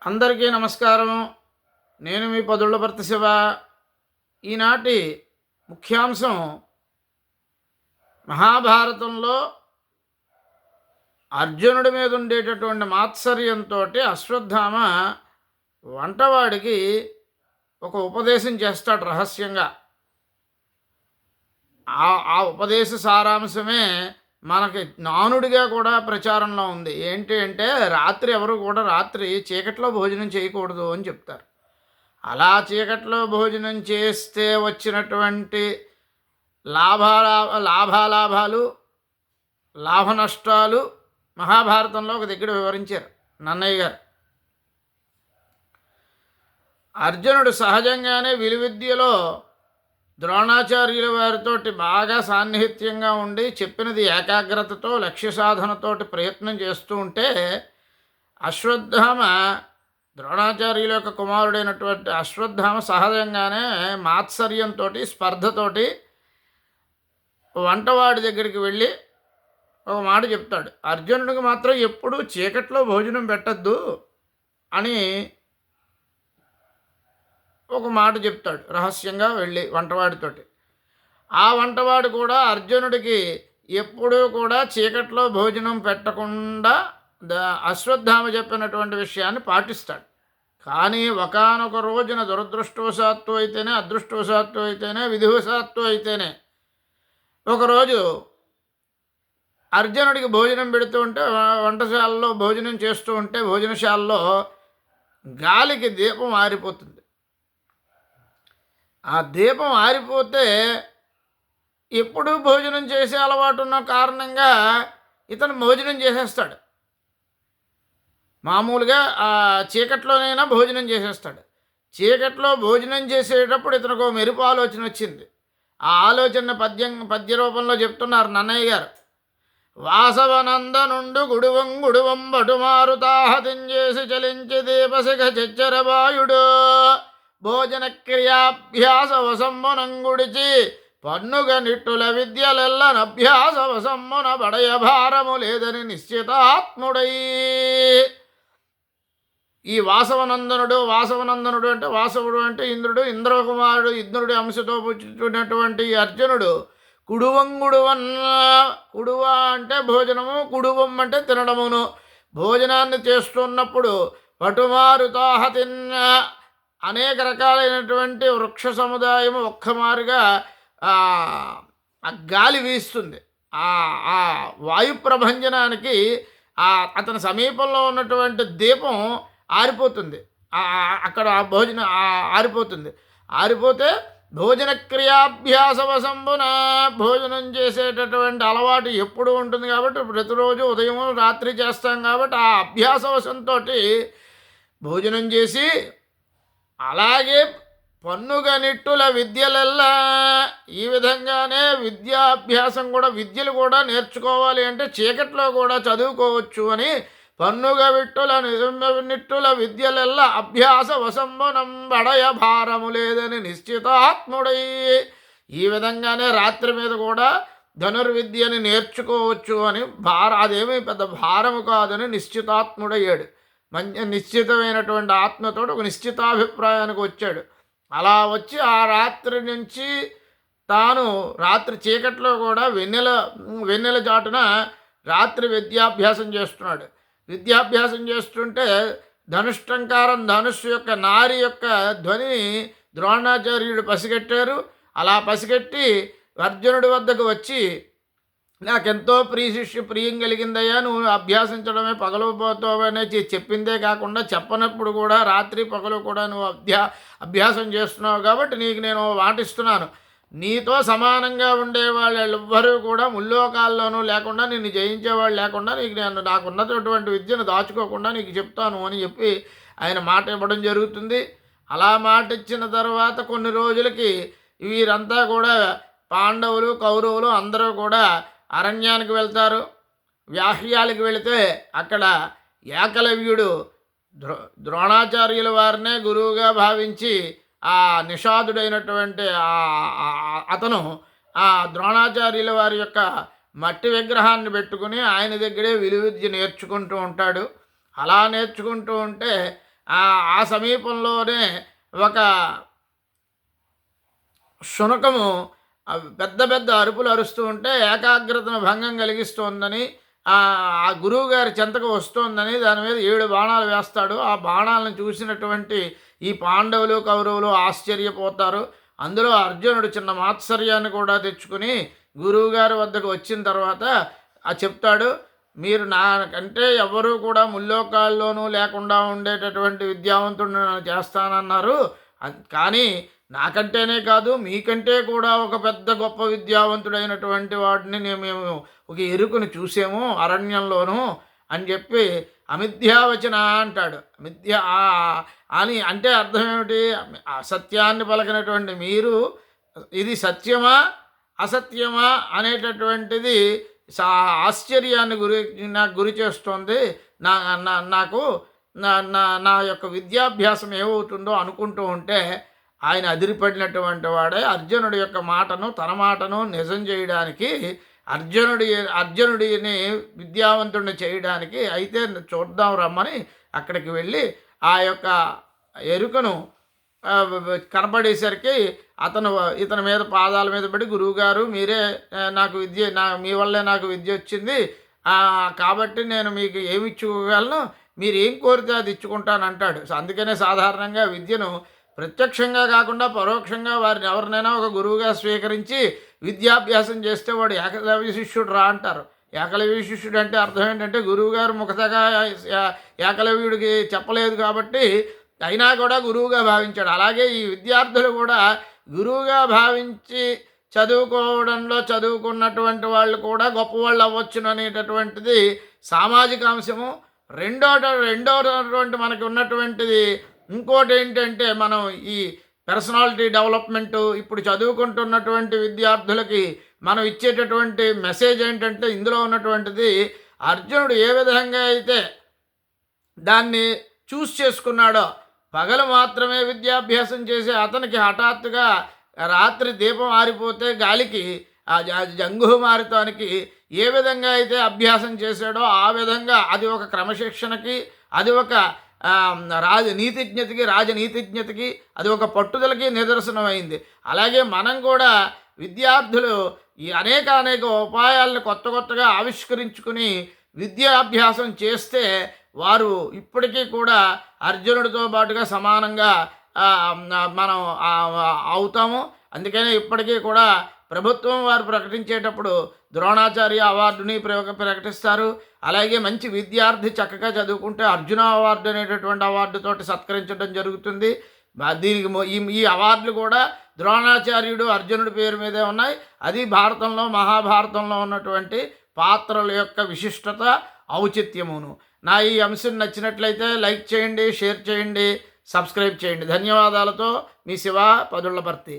అందరికీ నమస్కారం. నేను మీ పదుళ్ళపర్తి శివ. ఈనాటి ముఖ్యాంశం మహాభారతంలో అర్జునుడి మీద ఉండేటటువంటి మాత్సర్యంతో అశ్వత్థామ వంటవాడికి ఒక ఉపదేశం చేస్తాడు రహస్యంగా. ఆ ఉపదేశ సారాంశమే మనకి నానుడిగా కూడా ప్రచారంలో ఉంది. ఏంటి అంటే రాత్రి ఎవరు కూడా రాత్రి చీకట్లో భోజనం చేయకూడదు అని చెప్తారు. అలా చీకట్లో భోజనం చేస్తే వచ్చినటువంటి లాభాలు లాభ నష్టాలు మహాభారతంలో ఒక దగ్గర వివరించారు నన్నయ్య గారు. అర్జునుడు సహజంగానే విలువిద్యలో ద్రోణాచార్యుల వారితోటి బాగా సాన్నిహిత్యంగా ఉండి చెప్పినది ఏకాగ్రతతో లక్ష్య సాధనతోటి ప్రయత్నం చేస్తూ ఉంటే అశ్వత్థామ ద్రోణాచార్యుల యొక్క కుమారుడైనటువంటి అశ్వత్థామ సహజంగానే మాత్సర్యంతో స్పర్ధతోటి వంటవాడి దగ్గరికి వెళ్ళి ఒక మాట చెప్తాడు. అర్జునుడికి మాత్రం ఎప్పుడూ చీకట్లో భోజనం పెట్టద్దు అని ఒక మాట చెప్తాడు రహస్యంగా వెళ్ళి వంటవాడితోటి. ఆ వంటవాడు కూడా అర్జునుడికి ఎప్పుడూ కూడా చీకట్లో భోజనం పెట్టకుండా అశ్వత్థామ చెప్పినటువంటి విషయాన్ని పాటిస్తాడు. కానీ ఒకానొక రోజున దురదృష్టవశాత్తు అయితేనే, అదృష్టవశాత్తు అయితేనే, విధివశాత్తు అయితేనే ఒకరోజు అర్జునుడికి భోజనం పెడుతూ ఉంటే వంటశాలలో భోజనం చేస్తూ ఉంటే భోజనశాలలో గాలికి దీపం ఆరిపోతుంది. ఆ దీపం ఆరిపోతే ఎప్పుడూ భోజనం చేసే అలవాటు ఉన్న కారణంగా ఇతను భోజనం చేసేస్తాడు. మామూలుగా ఆ చీకట్లోనైనా భోజనం చేసేస్తాడు. చీకట్లో భోజనం చేసేటప్పుడు ఇతనికి ఒక మెరుపు ఆలోచన వచ్చింది. ఆ ఆలోచన పద్య రూపంలో చెప్తున్నారు నన్నయ్య గారు. వాసవనందనుండు గుడువం బటుమారుతాహతించేసి చలించి దీపశిఖ చెచ్చరబాయుడు భోజన క్రియాభ్యాస వసంబునంగుడిచి పన్నుగ నిట్టుల విద్యలెల్లనభ్యాస వసంబున బడయ భారము లేదని నిశ్చితాత్ముడై. ఈ వాసవనందనుడు అంటే వాసవుడు అంటే ఇంద్రుడు, ఇంద్రకుమారుడు, ఇంద్రుడి అంశతో పుట్టినటువంటి అర్జునుడు కుడువ అంటే భోజనము, కుడువం అంటే తినడమును. భోజనాన్ని చేస్తున్నప్పుడు పటుమారుతాహతిన్ అనేక రకాలైనటువంటి వృక్ష సముదాయము ఒక్కమారుగా ఆ గాలి వీస్తుంది. ఆ వాయు ప్రభంజనానికి అతని సమీపంలో ఉన్నటువంటి దీపం ఆరిపోతుంది. అక్కడ ఆరిపోతే భోజన క్రియాభ్యాస వసంబున భోజనం చేసేటటువంటి అలవాటు ఎప్పుడు ఉంటుంది కాబట్టి ప్రతిరోజు ఉదయం రాత్రి చేస్తాం కాబట్టి ఆ అభ్యాసవశంతో భోజనం చేసి అలాగే పన్నుగా నిట్టుల విద్యలెల్లా ఈ విధంగానే విద్యాభ్యాసం కూడా విద్యలు కూడా నేర్చుకోవాలి అంటే చీకట్లో కూడా చదువుకోవచ్చు అని పన్నుగా నిట్టుల విద్యలెల్లా అభ్యాస వసంబనం బడయ భారము లేదని నిశ్చితాత్ముడై. ఈ విధంగానే రాత్రి మీద కూడా ధనుర్విద్యని నేర్చుకోవచ్చు అని అదేమీ పెద్ద భారము కాదని నిశ్చితాత్ముడయ్యాడు. మంచి నిశ్చితమైనటువంటి ఆత్మతో ఒక నిశ్చితాభిప్రాయానికి వచ్చాడు. అలా వచ్చి ఆ రాత్రి నుంచి తాను రాత్రి చీకట్లో కూడా వెన్నెల చాటున రాత్రి విద్యాభ్యాసం చేస్తున్నాడు. విద్యాభ్యాసం చేస్తుంటే ధనుష్ఠంకారం యొక్క నారి యొక్క ధ్వనిని ద్రోణాచార్యుడు పసిగట్టారు. అలా పసిగట్టి అర్జునుడి వద్దకు వచ్చి నాకెంతో ప్రియం కలిగిందయ్యా, నువ్వు అభ్యాసించడమే పగలపోతావనే చెప్పిందే కాకుండా చెప్పనప్పుడు కూడా రాత్రి పగలు కూడా నువ్వు అభ్యాసం చేస్తున్నావు కాబట్టి నీకు నేను వాటిస్తున్నాను. నీతో సమానంగా ఉండేవాళ్ళు ఎవ్వరూ కూడా ముల్లోకాల్లోనూ లేకుండా నిన్ను జయించేవాళ్ళు లేకుండా నేను నాకున్నటువంటి విద్యను దాచుకోకుండా నీకు చెప్తాను అని చెప్పి ఆయన మాట ఇవ్వడం జరుగుతుంది. అలా మాట ఇచ్చిన తర్వాత కొన్ని రోజులకి వీరంతా కూడా పాండవులు, కౌరవులు అందరూ కూడా అరణ్యానికి వెళ్తారు. వ్యాహ్యాలకు వెళితే అక్కడ ఏకలవ్యుడు ద్రోణాచార్యుల వారినే గురువుగా భావించి ఆ నిషాదుడైనటువంటి అతను ఆ ద్రోణాచార్యుల వారి యొక్క మట్టి విగ్రహాన్ని పెట్టుకుని ఆయన దగ్గరే విలువిద్య నేర్చుకుంటూ ఉంటాడు. అలా నేర్చుకుంటూ ఉంటే ఆ సమీపంలోనే ఒక శునకము పెద్ద పెద్ద అరుపులు అరుస్తూ ఉంటే ఏకాగ్రతను భంగం కలిగిస్తోందని, ఆ గురువుగారి చెంతకు వస్తోందని దాని మీద 7 బాణాలు వేస్తాడు. ఆ బాణాలను చూసినటువంటి ఈ పాండవులు కౌరవులు ఆశ్చర్యపోతారు. అందులో అర్జునుడు చిన్న మాత్సర్యాన్ని కూడా తెచ్చుకుని గురువుగారి వద్దకు వచ్చిన తర్వాత చెప్తాడు, మీరు నాకంటే ఎవరూ కూడా ముల్లోకాల్లోనూ లేకుండా ఉండేటటువంటి విద్యావంతుడిని నన్ను చేస్తానన్నారు. కానీ నాకంటేనే కాదు మీకంటే కూడా ఒక పెద్ద గొప్ప విద్యావంతుడైనటువంటి వాడిని మేము ఒక ఎరుకను చూసాము అరణ్యంలోనూ అని చెప్పి అమిథ్యావచన అంటాడు. అని అంటే అర్థం ఏమిటి? అసత్యాన్ని పలకినటువంటి మీరు ఇది సత్యమా అసత్యమా అనేటటువంటిది ఆశ్చర్యాన్ని నాకు గురి చేస్తోంది. నాకు నా యొక్క విద్యాభ్యాసం ఏమవుతుందో అనుకుంటూ ఉంటే ఆయన అదిరిపడినటువంటి వాడే అర్జునుడి యొక్క మాటను తన మాటను నిజం చేయడానికి, అర్జునుడిని విద్యావంతుడిని చేయడానికి అయితే చూద్దాం రమ్మని అక్కడికి వెళ్ళి ఆ యొక్క ఎరుకను కనపడేసరికి ఇతని మీద పాదాల మీద పడి, గురువుగారు మీరే నాకు విద్య మీ వల్లే నాకు విద్య వచ్చింది, కాబట్టి నేను మీకు ఏమి ఇచ్చుకోగలను, మీరు ఏం కోరితే అది ఇచ్చుకుంటానంటాడు. అందుకనే సాధారణంగా విద్యను ప్రత్యక్షంగా కాకుండా పరోక్షంగా వారిని ఎవరినైనా ఒక గురువుగా స్వీకరించి విద్యాభ్యాసం చేస్తే వాడు ఏకలవ్య శిష్యుడు రా అంటారు. ఏకలవ్య శిష్యుడు అంటే అర్థం ఏంటంటే గురువుగారు ముఖతగా ఏకలవ్యుడికి చెప్పలేదు కాబట్టి అయినా కూడా గురువుగా భావించాడు. అలాగే ఈ విద్యార్థులు కూడా గురువుగా భావించి చదువుకున్నటువంటి వాళ్ళు కూడా గొప్పవాళ్ళు అవ్వచ్చును అనేటటువంటిది సామాజిక అంశము. రెండోటువంటి మనకి ఉన్నటువంటిది ఇంకోటి ఏంటంటే, మనం ఈ పర్సనాలిటీ డెవలప్మెంటు ఇప్పుడు చదువుకుంటున్నటువంటి విద్యార్థులకి మనం ఇచ్చేటటువంటి మెసేజ్ ఏంటంటే, ఇందులో ఉన్నటువంటిది అర్జునుడు ఏ విధంగా అయితే దాన్ని చేసుకున్నాడో, పగలు మాత్రమే విద్యాభ్యాసం చేసే అతనికి హఠాత్తుగా రాత్రి దీపం ఆరిపోతే గాలికి జంగు మారితానికి ఏ విధంగా అయితే అభ్యాసం చేశాడో ఆ విధంగా అది ఒక క్రమశిక్షణకి, అది ఒక రాజనీతిజ్ఞతకి, అది ఒక పట్టుదలకి నిదర్శనమైంది. అలాగే మనం కూడా విద్యార్థులు ఈ అనేక ఉపాయాలను కొత్తగా ఆవిష్కరించుకుని విద్యాభ్యాసం చేస్తే వారు ఇప్పటికీ కూడా అర్జునుడితో పాటుగా సమానంగా మనం అవుతాము. అందుకనే ఇప్పటికీ కూడా ప్రభుత్వం వారు ప్రకటించేటప్పుడు ద్రోణాచార్య అవార్డుని ప్రకటిస్తారు. అలాగే మంచి విద్యార్థి చక్కగా చదువుకుంటే అర్జున అవార్డు అనేటటువంటి అవార్డుతోటి సత్కరించడం జరుగుతుంది. దీనికి ఈ అవార్డులు కూడా ద్రోణాచార్యుడు అర్జునుడి పేరు మీదే ఉన్నాయి. అది భారతంలో మహాభారతంలో ఉన్నటువంటి పాత్రల యొక్క విశిష్టత ఔచిత్యమును. నా ఈ అంశం నచ్చినట్లయితే లైక్ చేయండి, షేర్ చేయండి, సబ్స్క్రైబ్ చేయండి. ధన్యవాదాలతో మీ శివ పదుళ్లపర్తి.